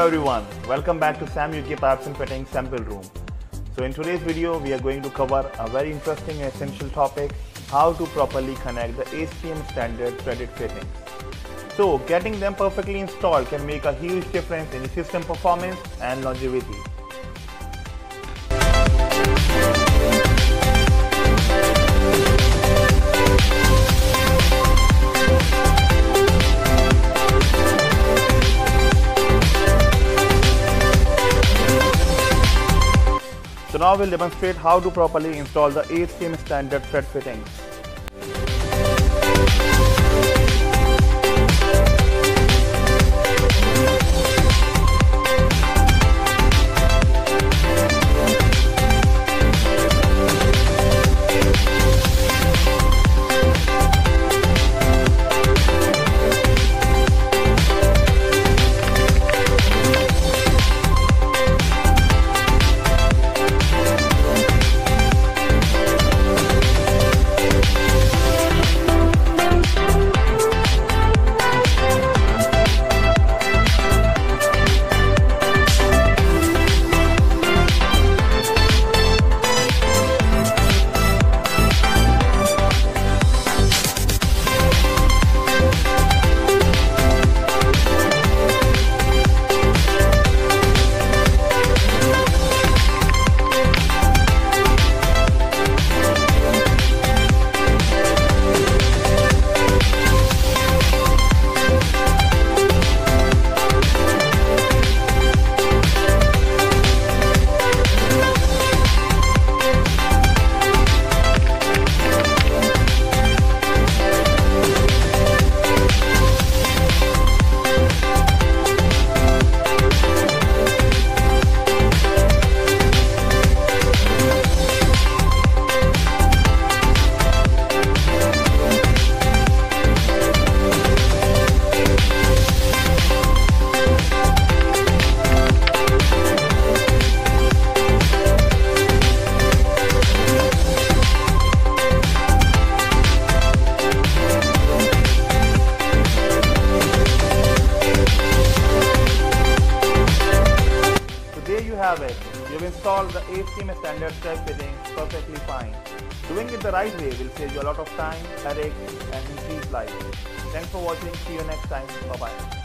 everyone, welcome back to Sam UK Pipes and Fittings Sample Room. So in today's video we are going to cover a very interesting and essential topic, how to properly connect the ASTM standard threaded fittings. So getting them perfectly installed can make a huge difference in the system performance and longevity. So now we'll demonstrate how to properly install the ASTM standard thread fittings. Have it. You've installed the ASTM standard thread fitting perfectly fine. Doing it the right way will save you a lot of time, headache and increase life. Thanks for watching. See you next time. Bye bye.